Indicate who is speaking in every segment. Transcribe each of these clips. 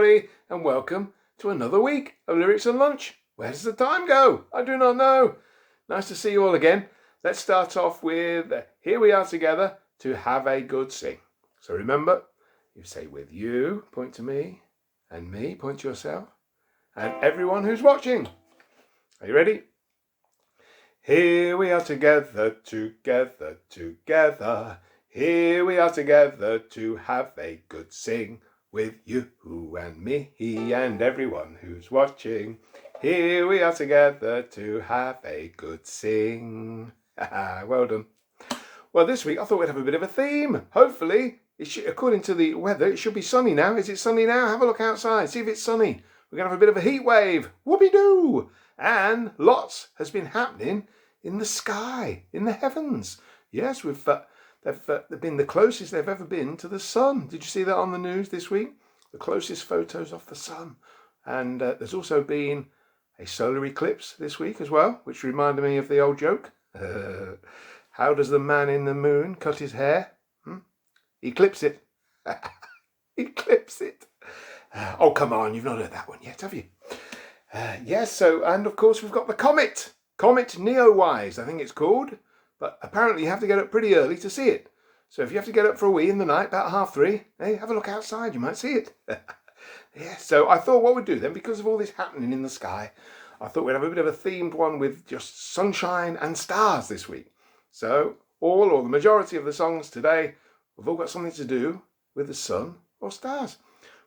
Speaker 1: everybody, and welcome to another week of Lyrics and Lunch. Where does the time go? I do not know. Nice to see you all again. Let's start off with Here We Are Together to Have a Good Sing. So remember, you say with you, point to me, and me, point to yourself, and everyone who's watching. Are you ready? Here we are together, together, together. Here we are together to have a good sing with you and me and everyone who's watching. Here we are together to have a good sing. Well done. Well, this week I thought we'd have a bit of a theme. Hopefully, according to the weather, it should be sunny now. Is it sunny now? Have a look outside. See if it's sunny. We're going to have a bit of a heat wave. Whoopee-doo! And lots has been happening in the sky, in the heavens. Yes, they've been the closest they've ever been to the sun. Did you see that on the news this week? The closest photos of the sun. And there's also been a solar eclipse this week as well, which reminded me of the old joke. How does the man in the moon cut his hair? He clips it. He clips it. Oh, come on, you've not heard that one yet, have you? Yes, so, and of course we've got the comet. Comet Neowise, I think it's called. But apparently you have to get up pretty early to see it. So if you have to get up for a wee in the night, about 3:30, hey, have a look outside, you might see it. Yeah, so I thought what we'd do then, because of all this happening in the sky, I thought we'd have a bit of a themed one with just sunshine and stars this week. So all or the majority of the songs today have all got something to do with the sun or stars,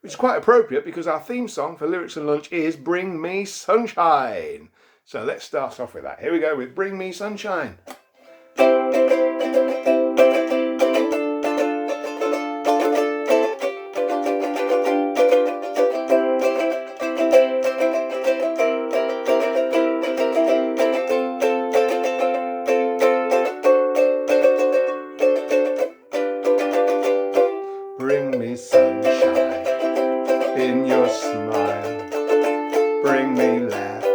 Speaker 1: which is quite appropriate because our theme song for Lyrics and Lunch is Bring Me Sunshine. So let's start off with that. Here we go with Bring Me Sunshine. Bring me sunshine in your smile. Bring me laughter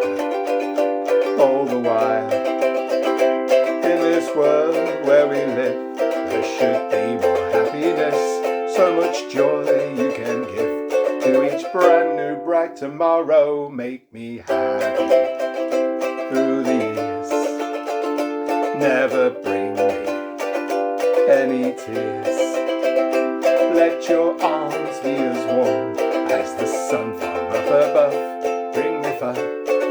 Speaker 1: all the while. In this world where we live, there should be more happiness. So much joy you can give to each brand new bright tomorrow. Make me happy through the years. Never bring me any tears. Let your arms be as warm as the sun from up above. Bring me fun,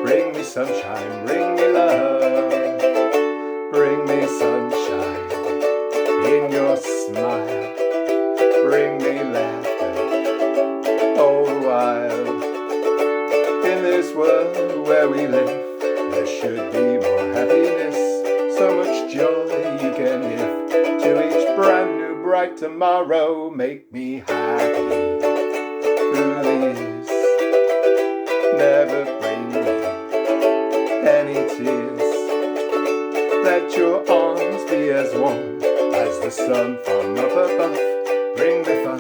Speaker 1: bring me sunshine, bring me love. Bring me sunshine in your smile. Bring me laughter all the while. In this world where we live, there should be more happiness. So much joy you can give to each brand new bright tomorrow. Make me happy through the years. Never bring me any tears. Let your arms be as warm as the sun from up above. Bring me fun,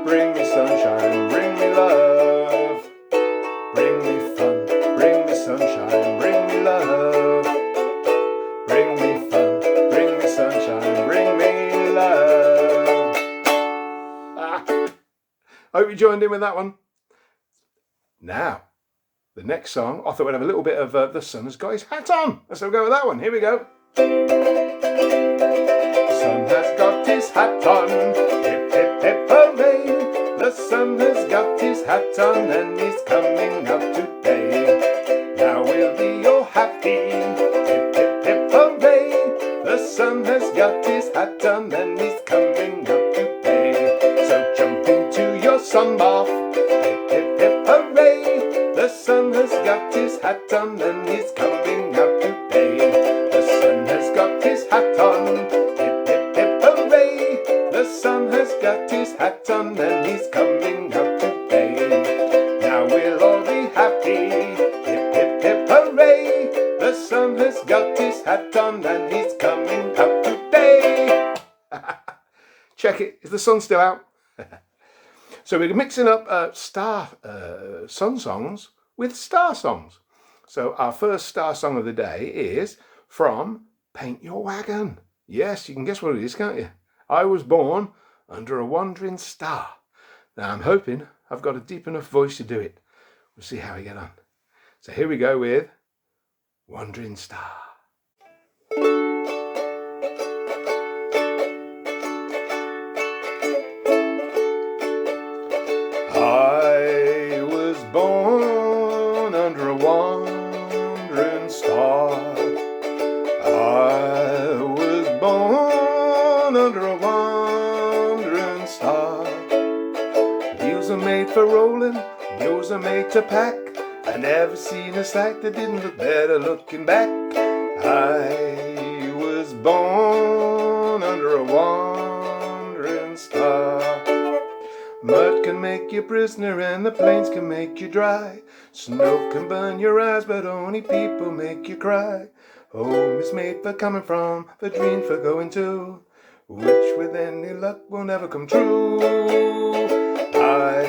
Speaker 1: bring me sunshine, bring me love. Bring me fun, bring me sunshine, bring me love. Bring me fun, bring me sunshine, bring me love. I hope you joined in with that one. Now, the next song, I thought we'd have a little bit of The Sun Has Got His Hat On. Let's have a go with that one. Here we go. The sun has got his hat on, hip hip hip hooray. The sun has got his hat on and he's coming out today. Now we'll be all happy, hip hip hip hooray. The sun has got his hat on and he's coming out today. So jump into your sun bath, hip hip hip hooray. The sun has got his hat on and he's coming out today. The sun has got his hat on, hip hip hip hooray. The sun has got his hat on and he's coming out today. Now we'll all be happy, hip hip hip hooray. The sun has got his hat on and he's coming out today. Check it, is the sun still out? So we're mixing up sun songs with star songs. So our first star song of the day is from Paint Your Wagon. Yes, you can guess what it is, can't you? I was born under a wandering star. Now I'm hoping I've got a deep enough voice to do it. We'll see how we get on. So here we go with Wandering Star. I was born under a wandering star. I was born under a wandering star. Wheels are made for rolling, wheels are made to pack. I never seen a sight that didn't look better looking back. I was born under a wandering star. Mud can make you prisoner and the plains can make you dry. Snow can burn your eyes but only people make you cry. Home is made for coming from, for dreams for going to, which with any luck will never come true. I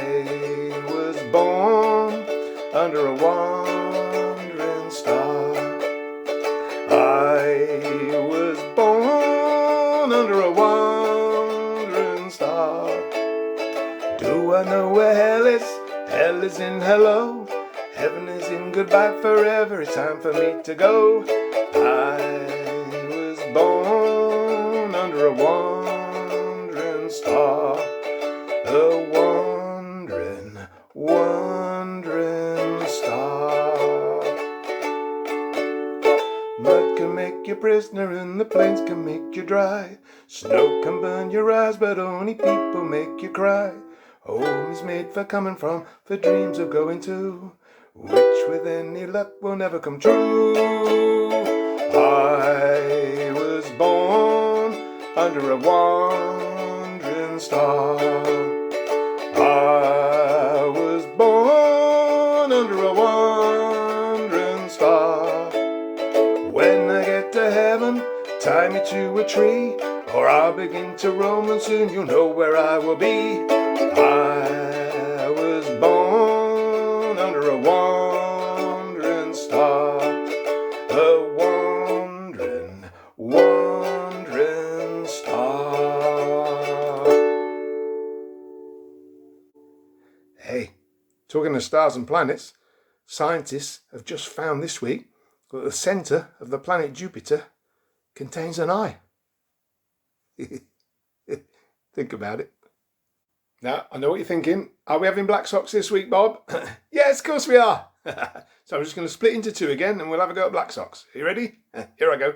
Speaker 1: was born under a wandering star. I was born under a wandering star. Do I know where hell is? Hell is in hello. Heaven is in goodbye forever. It's time for me to go. I was born under a wandering star. A wandering, wandering star. Mud can make you prisoner and the plains can make you dry. Snow can burn your eyes but only people make you cry. Home is made for coming from, for dreams of going to, which with any luck will never come true. I was born under a wandering star. I was born under a wandering star. When I get to heaven, tie me to a tree, or I'll begin to roam and soon you'll know where I will be. I was born under a wandering star. A wandering, wandering star. Hey, talking of stars and planets, scientists have just found this week that the centre of the planet Jupiter contains an eye. Think about it. Now, I know what you're thinking. Are we having black socks this week, Bob? Yes, of course we are. So I'm just going to split into two again and we'll have a go at black socks. Are you ready? Here I go.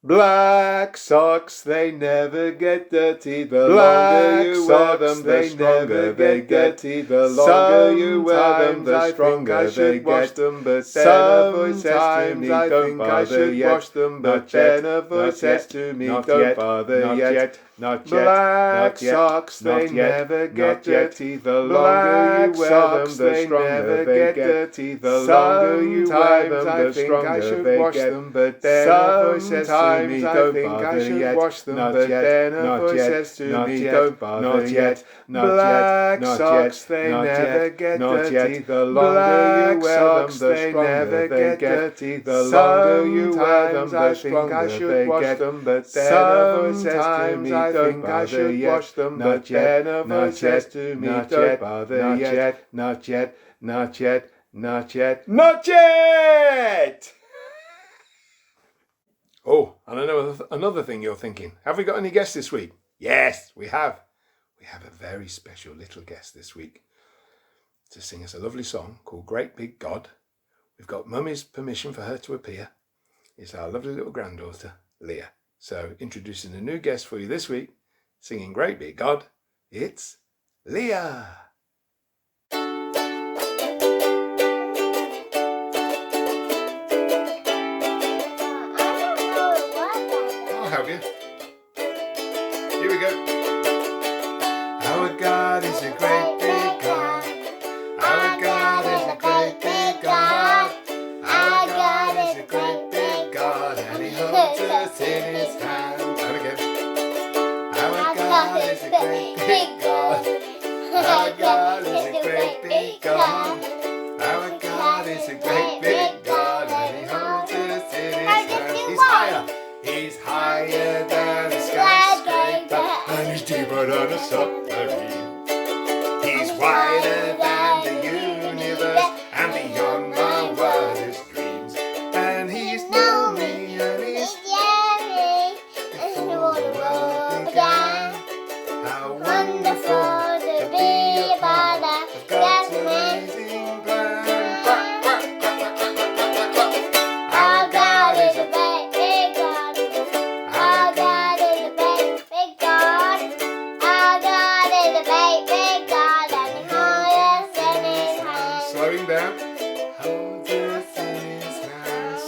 Speaker 1: Black socks, they never get dirty. The longer you wear them, the stronger they get. The longer you wear them, the stronger they get. But sometimes I think I should wash them. But then a voice says to me, don't bother yet. Not yet. Black socks, they never get dirty. The longer you wear them, the stronger they get. The longer you wear them, the stronger they get. But then a voice says to me, don't bother yet. Wash them, but then a voice says to me, don't bother yet. Black socks, they never get dirty. The longer you wear them, the stronger they get. The longer you wear them, the stronger they get. But then a voice says to me, don't bother yet. Wash them, but then a voice says to me, don't bother yet. Not yet, not yet, not yet, not yet. Oh, and I know another thing you're thinking. Have we got any guests this week? Yes, we have. We have a very special little guest this week to sing us a lovely song called Great Big God. We've got Mummy's permission for her to appear. It's our lovely little granddaughter, Leah. So introducing a new guest for you this week, singing Great Big God, it's Leah. Have you? Here we go. Our God is a great big God. Our God is a great big God. Our God is a great big God, and He holds us in His hand. And again. Our God is a great big God. Our God is a great big God. Our God is a great big God, and He holds us in His hand. He's higher. He's higher than a skyscraper, and he's deeper than a submarine. He's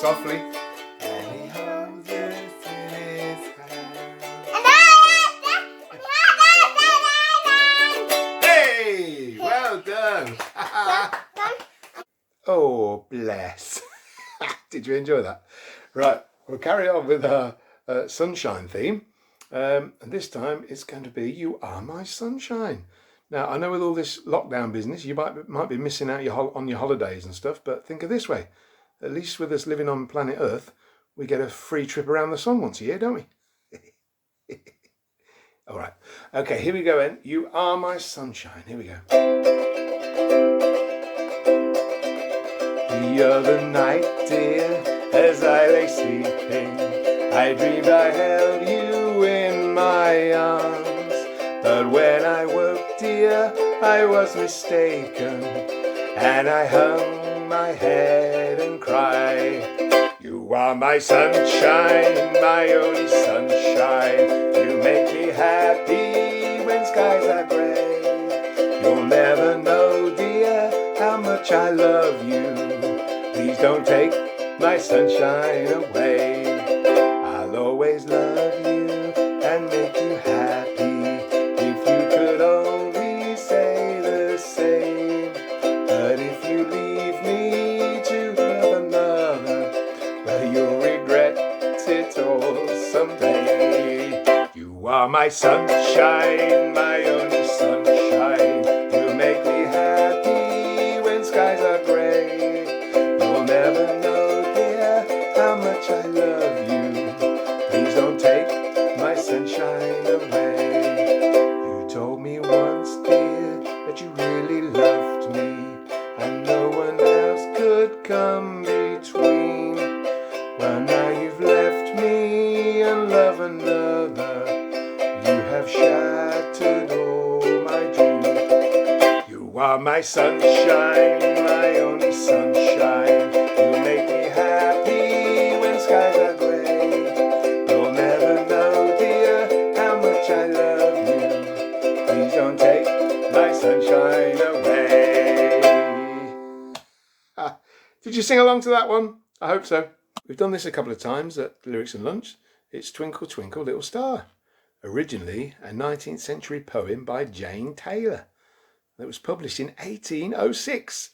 Speaker 1: softly. And he holds us in his hand. Hey, well done. Oh, bless. Did you enjoy that? Right, we'll carry on with our sunshine theme. And this time it's going to be You Are My Sunshine. Now, I know with all this lockdown business, you might be missing out on your holidays and stuff, but think of this way. At least with us living on planet Earth, we get a free trip around the sun once a year, don't we? All right. Okay, here we go then. You Are My Sunshine. Here we go. The other night, dear, as I lay sleeping, I dreamed I held you in my arms. But when I woke, dear, I was mistaken, and I hung my head and cried. You are my sunshine, my only sunshine. You make me happy when skies are grey. You'll never know, dear, how much I love you. Please don't take my sunshine away. I'll always love you and make you happy. If you could only say the same. But if you leave me to love another, well, you'll regret it all someday. You are my sunshine, my only sunshine. You make me happy when skies are grey. You'll never know, dear, how much I love you. Please don't take my sunshine away. You told me once, dear, that you really loved me, and no one else could come between. Well, now you've left me and love another. You have shattered all my dreams. You are my sunshine, my only sunshine. You make me happy when skies are grey. You'll never know, dear, how much I love you. Please don't take my sunshine away. Did you sing along to that one? I hope so. We've done this a couple of times at Lyrics and Lunch. It's Twinkle Twinkle Little Star, originally a 19th century poem by Jane Taylor that was published in 1806.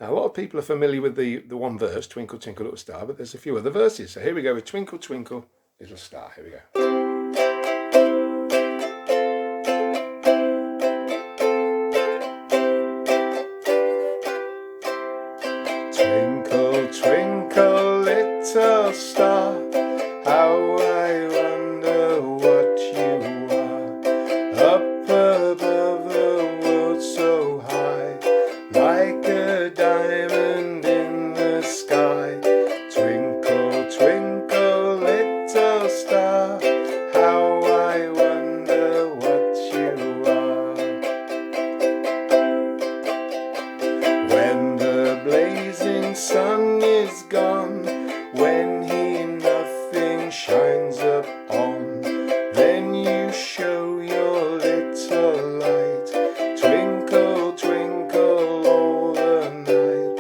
Speaker 1: Now, a lot of people are familiar with the one verse, Twinkle Twinkle Little Star, but there's a few other verses. So here we go with Twinkle Twinkle Little Star. Here we go. Twinkle, twinkle, little star, how I wonder what you are. Up above the world so high, like a diamond in the sky. Twinkle, twinkle, little star, how I wonder what you are. When the blazing sun is gone, when he nothing shines up on, then you show your little light. Twinkle, twinkle all the night.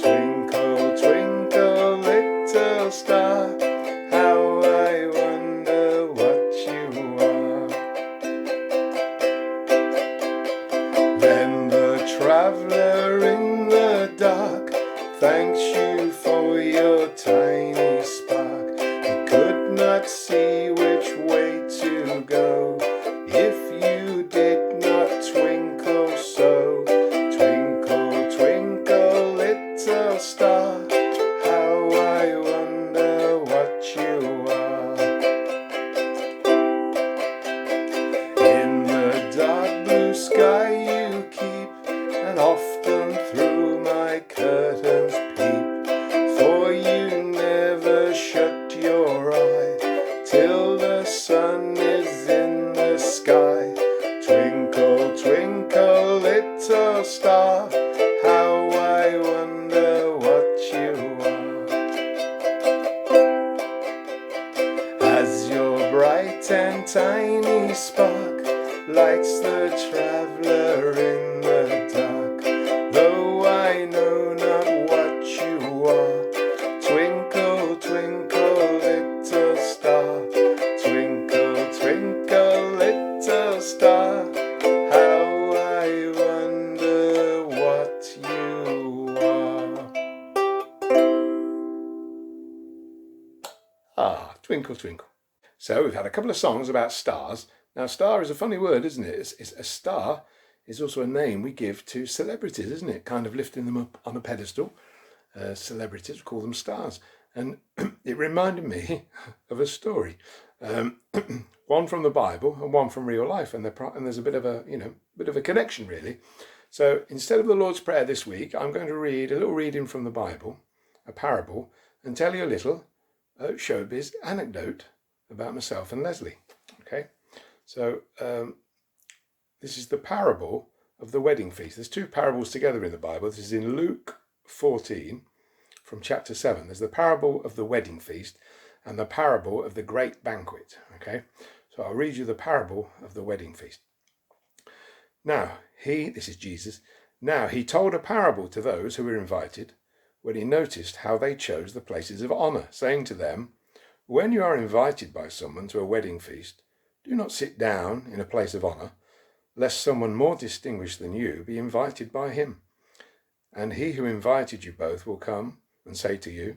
Speaker 1: Twinkle, twinkle, little star, how I wonder what you are. Then the traveller in the dark thanks you for your tiny spark. He could not see which way to go if you did not twinkle so. Twinkle, twinkle, little star, how I wonder what you are. In the dark blue sky you keep, and often through my curtains peep, for you never shut your eye till the sun is in the sky. Twinkle, twinkle, little star, how I wonder what you are. As your bright and tiny spark lights the traveller in the dark, though I know not what you are. Twinkle, twinkle, twinkle. So we've had a couple of songs about stars. Now, star is a funny word, isn't it? A star is also a name we give to celebrities, isn't it? Kind of lifting them up on a pedestal. Celebrities, we call them stars. And it reminded me of a story, one from the Bible and one from real life, and there's a bit of a connection really. So instead of the Lord's Prayer this week, I'm going to read a little reading from the Bible, a parable, and tell you a little showbiz anecdote about myself and Leslie. Okay, so this is the parable of the wedding feast. There's two parables together in the Bible. This is in Luke 14 from chapter 7. There's the parable of the wedding feast and the parable of the great banquet. Okay, so I'll read you the parable of the wedding feast. Now, this is Jesus, now he told a parable to those who were invited when he noticed how they chose the places of honor, saying to them, when you are invited by someone to a wedding feast, do not sit down in a place of honor, lest someone more distinguished than you be invited by him. And he who invited you both will come and say to you,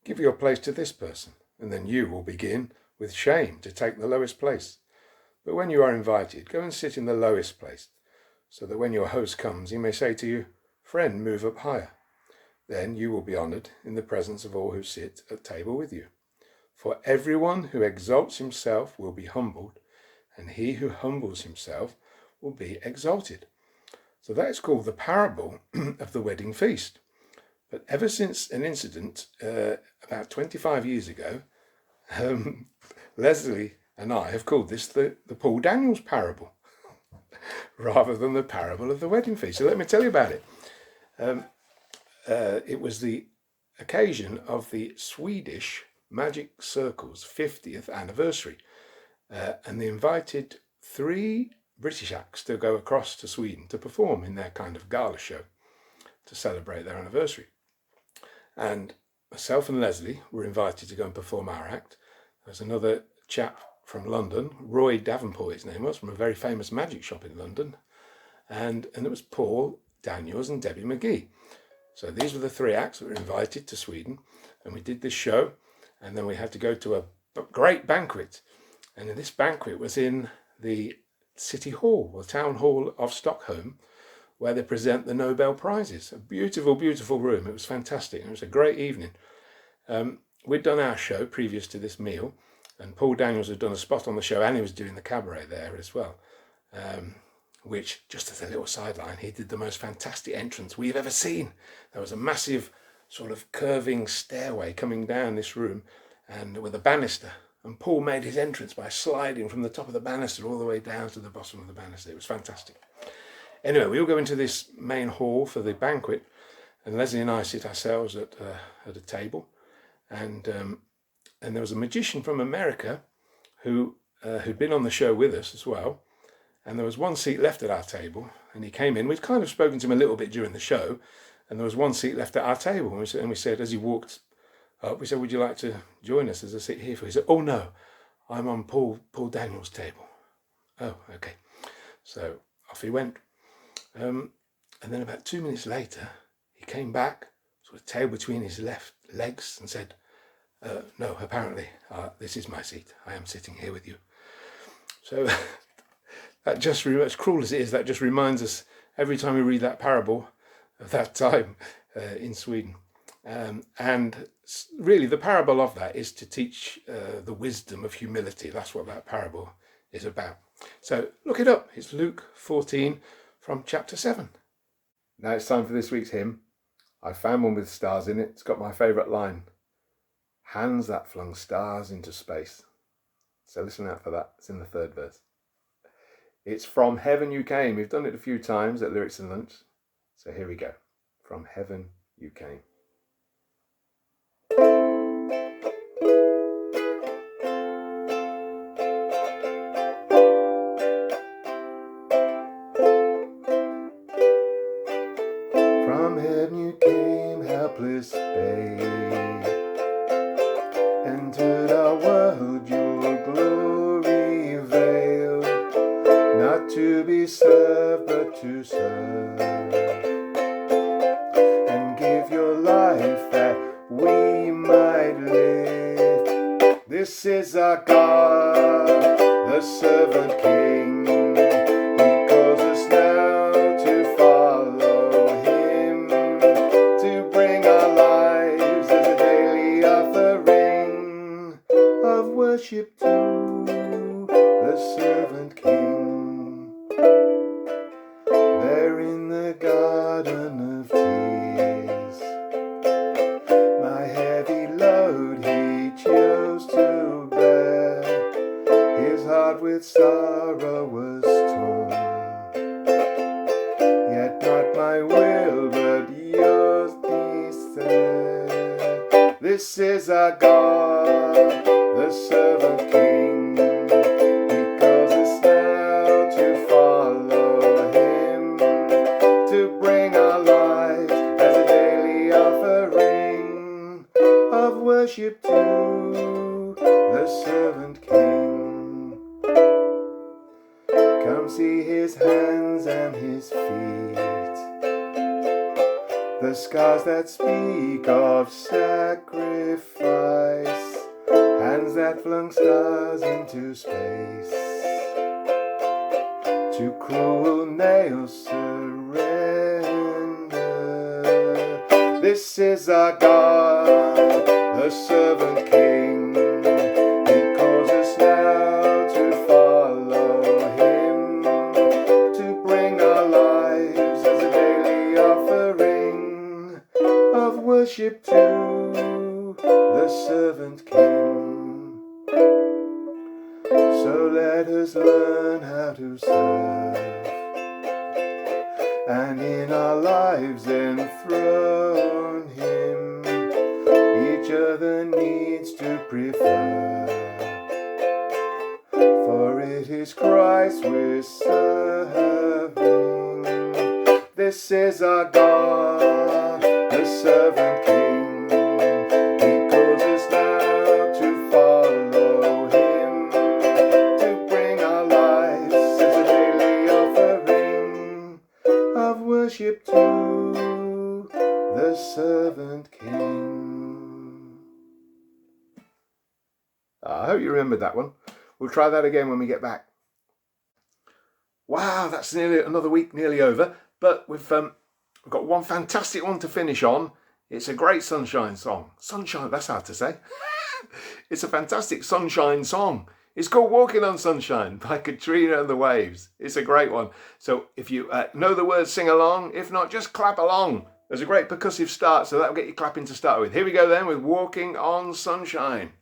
Speaker 1: give your place to this person, and then you will begin with shame to take the lowest place. But when you are invited, go and sit in the lowest place, so that when your host comes, he may say to you, friend, move up higher. Then you will be honored in the presence of all who sit at table with you. For everyone who exalts himself will be humbled, and he who humbles himself will be exalted. So that is called the parable of the wedding feast. But ever since an incident about 25 years ago, Leslie and I have called this the Paul Daniels parable, rather than the parable of the wedding feast. So let me tell you about it. It was the occasion of the Swedish Magic Circle's 50th anniversary, and they invited 3 British acts to go across to Sweden to perform in their kind of gala show to celebrate their anniversary. And myself and Leslie were invited to go and perform our act. There was another chap from London, Roy Davenport his name was, from a very famous magic shop in London, and it was Paul Daniels and Debbie McGee. So these were the 3 acts that were invited to Sweden, and we did this show, and then we had to go to a great banquet, and this banquet was in the City Hall, or Town Hall of Stockholm, where they present the Nobel Prizes. A beautiful, beautiful room. It was fantastic. It was a great evening. We'd done our show previous to this meal, and Paul Daniels had done a spot on the show, and he was doing the cabaret there as well, which, just as a little sideline, he did the most fantastic entrance we've ever seen. There was a massive sort of curving stairway coming down this room, and with a banister, and Paul made his entrance by sliding from the top of the banister all the way down to the bottom of the banister. It was fantastic. Anyway, we all go into this main hall for the banquet, and Leslie and I sit ourselves at a table, and there was a magician from America who'd been on the show with us as well, and there was one seat left at our table, and he came in. We'd kind of spoken to him a little bit during the show, and there was one seat left at our table, and we said, as he walked up, we said, would you like to join us? There's a seat here for you. He said, oh no, I'm on Paul Daniels' table. Oh, okay. So off he went. And then about 2 minutes later, he came back, sort of tail between his left legs, and said, no, apparently, this is my seat. I am sitting here with you. So that just, as cruel as it is, that just reminds us every time we read that parable of that time in Sweden. And really, the parable of that is to teach the wisdom of humility. That's what that parable is about. So look it up. It's Luke 14 from chapter 7. Now it's time for this week's hymn. I found one with stars in it. It's got my favourite line. Hands that flung stars into space. So listen out for that. It's in the 3rd verse. It's From Heaven You Came. We've done it a few times at Lyrics and Lunch. So here we go. From Heaven You Came. From heaven you came, helpless babe, entered our world, your glory veiled, not to be served but to serve, and give your life This is our God, the servant King. He calls us now to follow him, to bring our lives as a daily offering of worship to the servant King. There in the garden of tears, my heavy load he chose to bear. His heart with sorrow was torn, yet not my will but yours, he said. This is our God, the servant King. He calls us now to follow him, to bring our lives as a daily offering of worship to the servant King. Come see his hands and his feet, the scars that speak of sacrifice, hands that flung stars into space, to cruel nails surrender. This is our God, the servant King. He calls us now to follow him, to bring our lives as a daily offering of worship to the servant King. So let us learn how to serve, and in our lives enthrone him. Each other needs to prefer, for it is Christ we're serving. This is our God, the servant King. He calls us now to follow him, to bring our lives as a daily offering of worship to the servant King. I hope you remembered that one. We'll try that again when we get back. Wow, that's nearly another week nearly over, but we've got one fantastic one to finish on. It's a great sunshine song. Sunshine, that's hard to say. It's a fantastic sunshine song. It's called Walking on Sunshine by Katrina and the Waves. It's a great one. So if you know the words, sing along. If not, just clap along. There's a great percussive start, so that'll get you clapping to start with. Here we go then with Walking on Sunshine.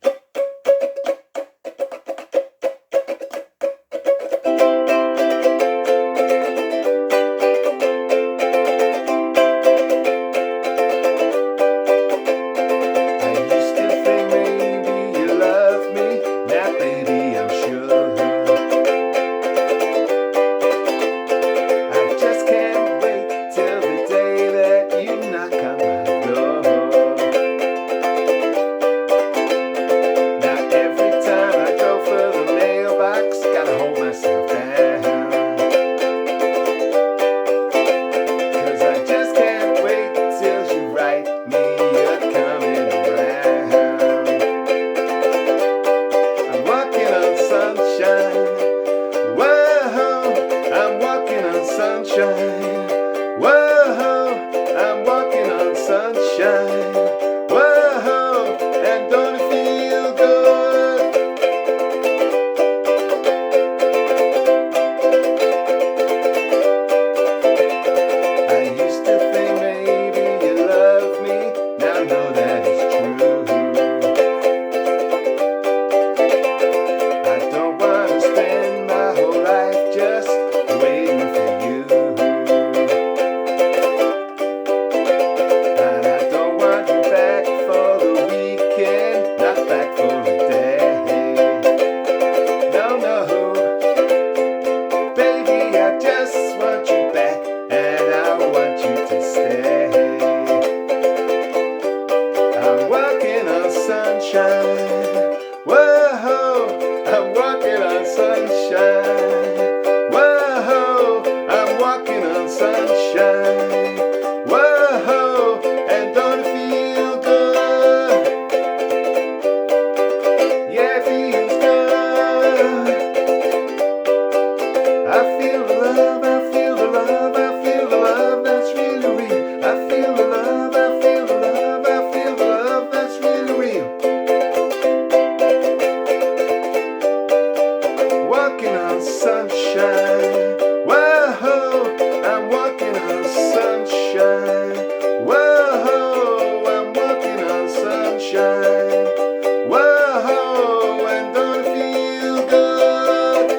Speaker 1: Whoa, and don't feel good.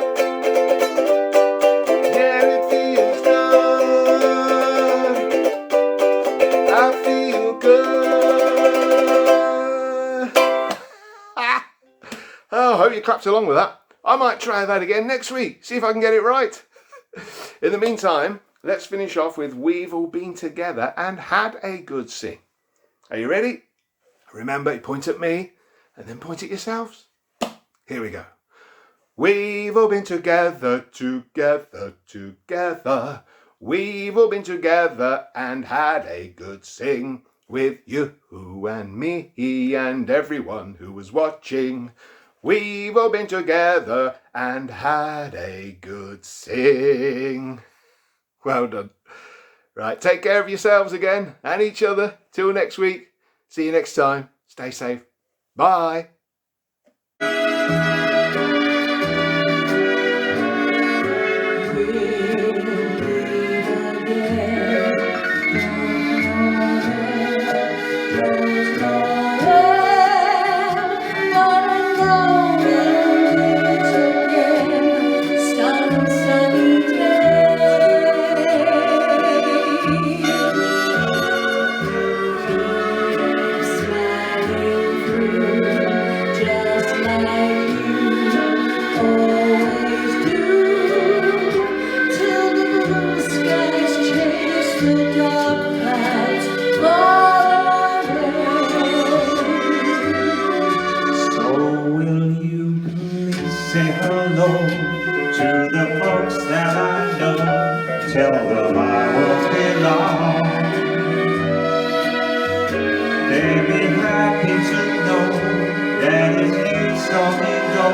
Speaker 1: Yeah, it feels good. I feel good. Oh, I hope you clapped along with that. I might try that again next week, see if I can get it right. In the meantime, let's finish off with We've All Been Together and Had a Good Sing. Are you ready? Remember, you point at me and then point at yourselves. Here we go. We've all been together, together, together. We've all been together and had a good sing with you and me and everyone who was watching. We've all been together and had a good sing. Well done. Right, take care of yourselves again and each other. Till next week. See you next time. Stay safe. Bye.
Speaker 2: Say hello to the folks that I know. Tell them I won't be long. They'll be happy to know that if you saw me go,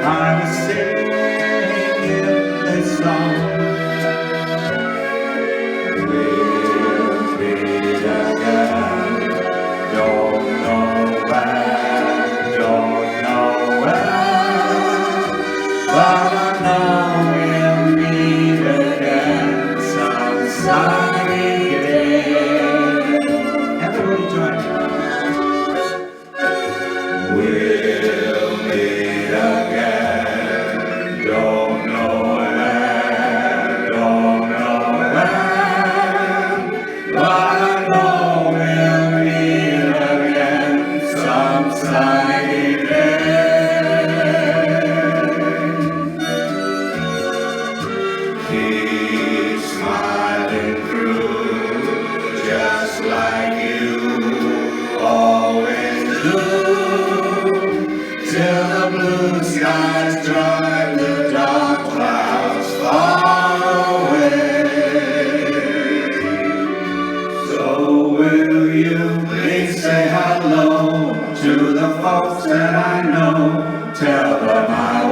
Speaker 2: I was singing this song. We'll meet again. Don't know where, don't know where. But I know we'll meet again some sunny day. Everybody join. We'll meet again. Don't know when, don't know when. But I know we'll meet again some sunny day. Keep smiling through, just like you always do, till the blue skies drive the dark clouds far away. So will you please say hello to the folks that I know? Tell them I